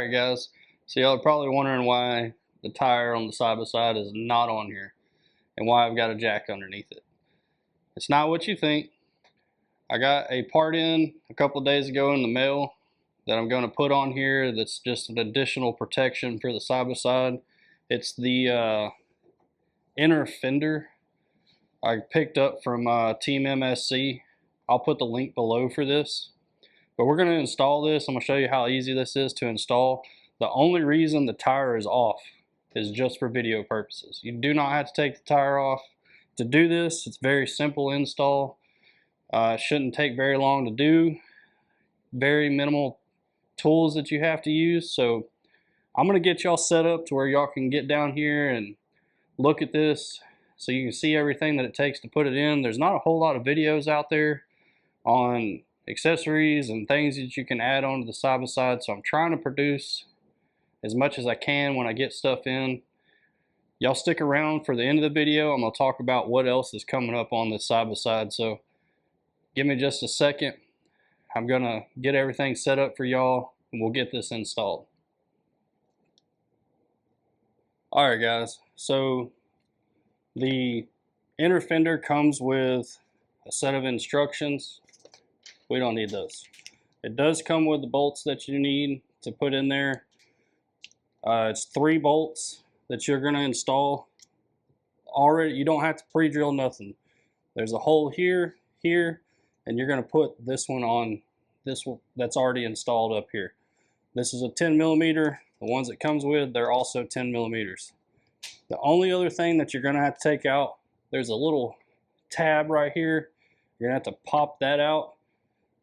Alright guys, so y'all are probably wondering why the tire on the side by side is not on here and why I've got a jack underneath it. It's not what you think. I got a part in a couple of days ago in the mail that I'm going to put on here that's just an additional protection for the side by side. It's the inner fender I picked up from TEAM MSC. I'll put the link below for this. But we're going to install this. I'm going to show you how easy this is to install. The only reason the tire is off is just for video purposes. You do not have to take the tire off to do this. It's very simple install. It shouldn't take very long to do. Very minimal tools that you have to use. So I'm going to get y'all set up to where y'all can get down here and look at this so you can see everything that it takes to put it in. There's not a whole lot of videos out there on accessories and things that you can add onto the side by side, so I'm trying to produce as much as I can when I get stuff in. Y'all stick around for the end of the video. I'm going to talk about what else is coming up on this side by side, so give me just a second. I'm going to get everything set up for y'all and we'll get this installed. Alright guys, so the inner fender comes with a set of instructions. We don't need those. It does come with the bolts that you need to put in there. It's 3 bolts that you're going to install. Already, you don't have to pre-drill nothing. There's a hole here, here, and you're going to put this one on this one that's already installed up here. This is a 10 millimeter. The ones it comes with, they're also 10 millimeters. The only other thing that you're going to have to take out, there's a little tab right here. You're going to have to pop that out.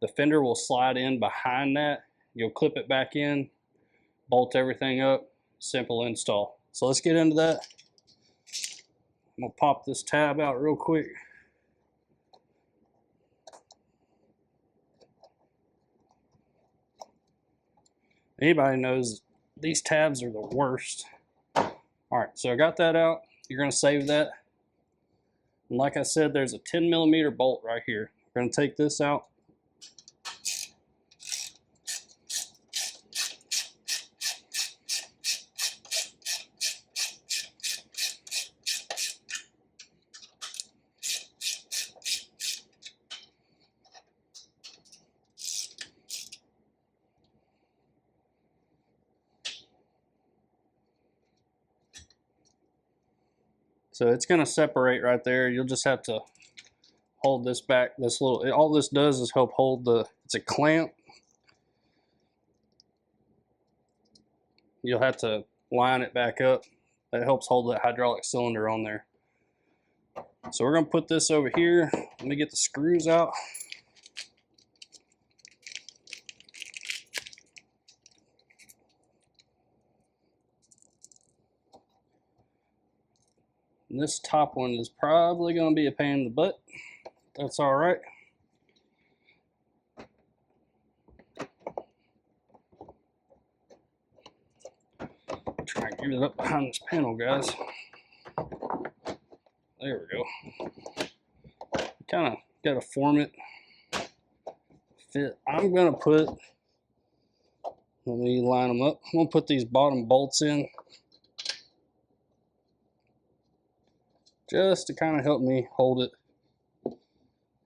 The fender will slide in behind that. You'll clip it back in, bolt everything up, simple install. So let's get into that. I'm gonna pop this tab out real quick. Anybody knows these tabs are the worst. All right, so I got that out. You're gonna save that. And like I said, there's a 10 millimeter bolt right here. We're gonna take this out. So it's going to separate right there. You'll just have to hold this back. This little, all this does is help hold the, it's a clamp. You'll have to line it back up. That helps hold that hydraulic cylinder on there. So we're going to put this over here. Let me get the screws out. And this top one is probably going to be a pain in the butt. That's all right. Try and get it up behind this panel, guys. There we go. Kind of got to form it, fit. I'm going to put, let me line them up. I'm going to put these bottom bolts in, just to kind of help me hold it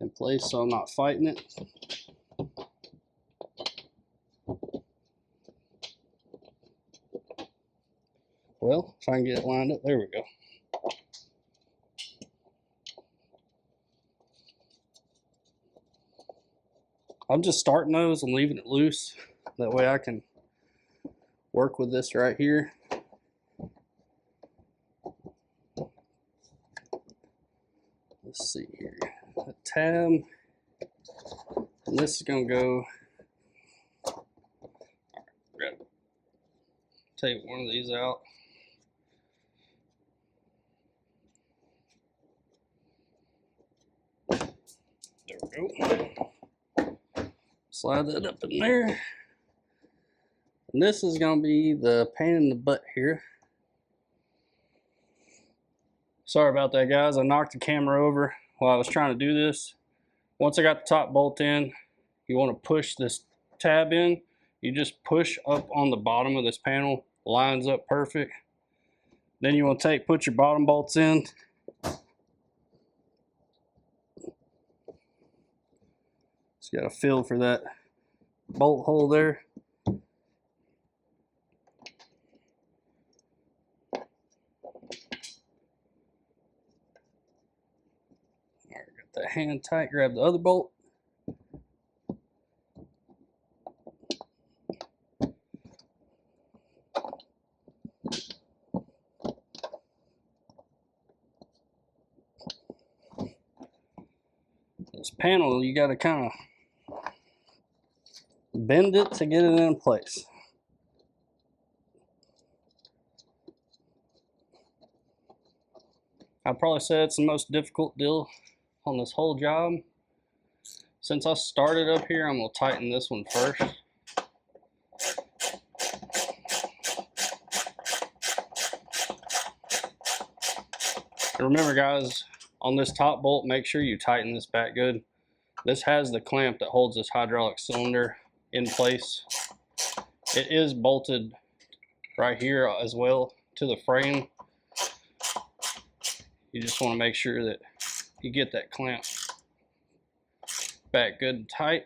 in place so I'm not fighting it. Well, if I can get it lined up, there we go. I'm just starting those and leaving it loose. That way I can work with this right here. Let's see here, a tab, and this is going to go, right, take one of these out. There we go. Slide that up in there. And this is going to be the pain in the butt here. Sorry about that, guys. I knocked the camera over while I was trying to do this. Once I got the top bolt in, you want to push this tab in. you just push up on the bottom of this panel, lines up perfect. Then you want to put your bottom bolts in. Just got to feel for that bolt hole there. Alright, got that hand tight, grab the other bolt. This panel, you got to kind of bend it to get it in place. I'd probably say it's the most difficult deal on this whole job. Since I started up here, I'm going to tighten this one first. And remember guys, on this top bolt, make sure you tighten this back good. This has the clamp that holds this hydraulic cylinder in place. It is bolted right here as well to the frame. You just want to make sure that you get that clamp back good and tight.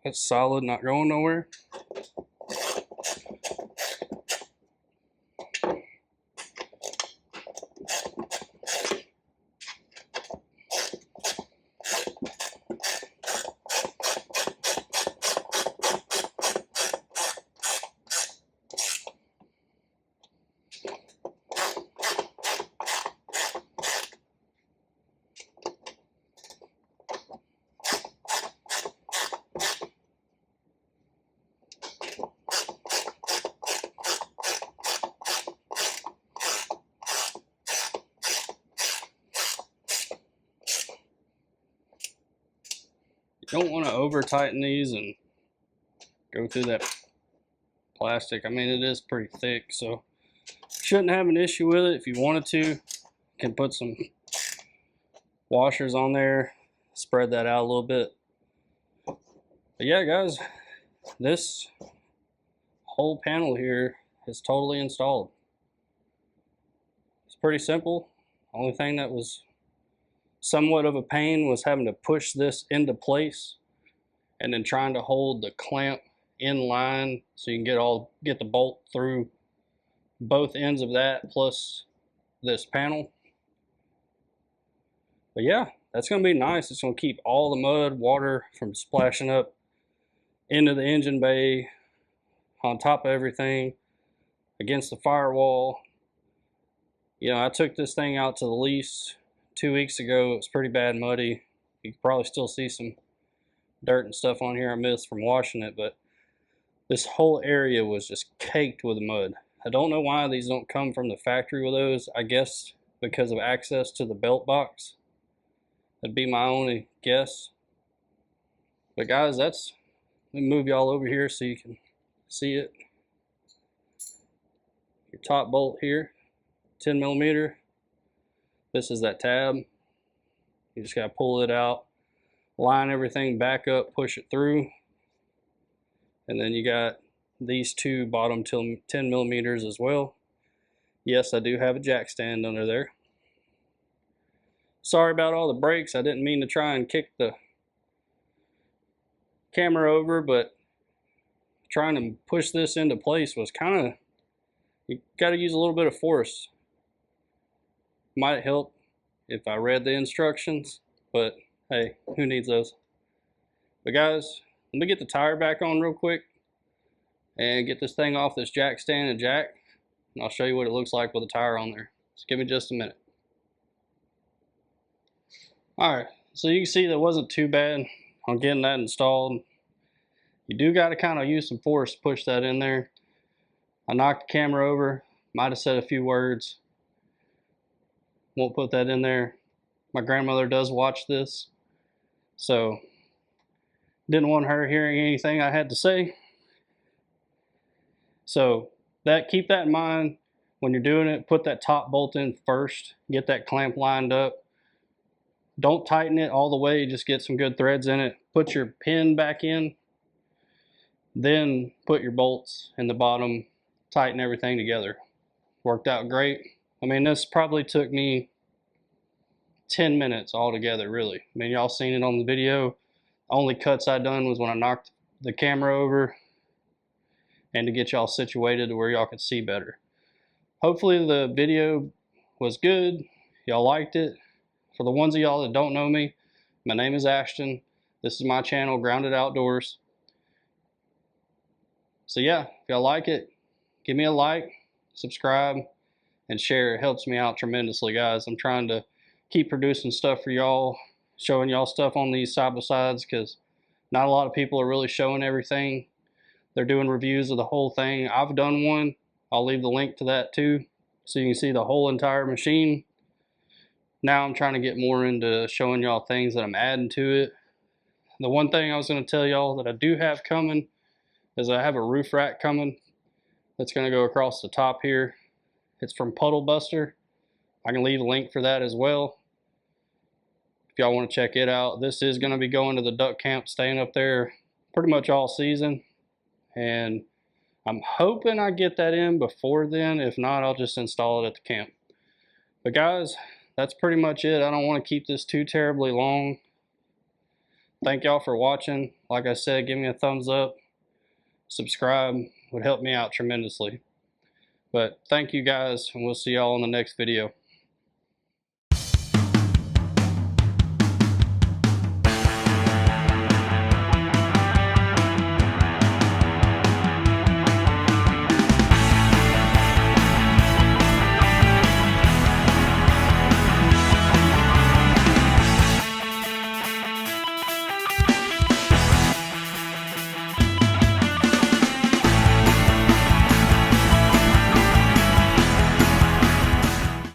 It's solid, not going nowhere. You don't want to over tighten these and go through that plastic. I mean, it is pretty thick, so shouldn't have an issue with it. If you wanted to, you can put some washers on there, spread that out a little bit. But yeah guys, this whole panel here is totally installed. It's pretty simple. Only thing that was somewhat of a pain was having to push this into place and then trying to hold the clamp in line so you can get the bolt through both ends of that plus this panel. But yeah, that's going to be nice. It's going to keep all the mud, water from splashing up into the engine bay, on top of everything, against the firewall. You know, I took this thing out to the lease 2 weeks ago. It was pretty bad muddy. You can probably still see some dirt and stuff on here I missed from washing it, but this whole area was just caked with mud. I don't know why these don't come from the factory with those. I guess because of access to the belt box. That'd be my only guess. But guys, let me move y'all over here so you can see it. Your top bolt here, 10 millimeter. This is that tab. You just gotta pull it out, line everything back up, push it through. And then you got these two bottom 10 millimeters as well. Yes, I do have a jack stand under there. Sorry about all the brakes. I didn't mean to try and kick the camera over, but trying to push this into place was kind of, you got to use a little bit of force. Might help if I read the instructions, but hey, who needs those? But guys, let me get the tire back on real quick and get this thing off this jack stand and jack, and I'll show you what it looks like with the tire on there. Just give me just a minute. Alright, so you can see that wasn't too bad on getting that installed. You do got to kind of use some force to push that in there. I knocked the camera over, might have said a few words. Won't put that in there. My grandmother does watch this, so didn't want her hearing anything I had to say. So keep that in mind when you're doing it. Put that top bolt in first, get that clamp lined up. Don't tighten it all the way, just get some good threads in it. put your pin back in, then put your bolts in the bottom, tighten everything together. Worked out great. I mean, this probably took me 10 minutes altogether, really. I mean, y'all seen it on the video. Only cuts I done was when I knocked the camera over and to get y'all situated to where y'all could see better. Hopefully the video was good. Y'all liked it. For the ones of y'all that don't know me, my name is Ashton. This is my channel, Grounded Outdoors. So yeah, if y'all like it, give me a like, subscribe, and share. It helps me out tremendously, guys. I'm trying to keep producing stuff for y'all, showing y'all stuff on these side-by-sides, because not a lot of people are really showing everything. They're doing reviews of the whole thing. I've done one. I'll leave the link to that too, so you can see the whole entire machine. Now I'm trying to get more into showing y'all things that I'm adding to it. The one thing I was going to tell y'all that I do have coming is I have a roof rack coming that's going to go across the top here. It's from Puddle Buster. I can leave a link for that as well if y'all want to check it out. This is going to be going to the duck camp, staying up there pretty much all season, and I'm hoping I get that in before then. If not, I'll just install it at the camp. But guys, that's pretty much it. I don't want to keep this too terribly long. Thank y'all for watching. Like I said, give me a thumbs up. Subscribe would help me out tremendously. But thank you guys, and we'll see y'all in the next video.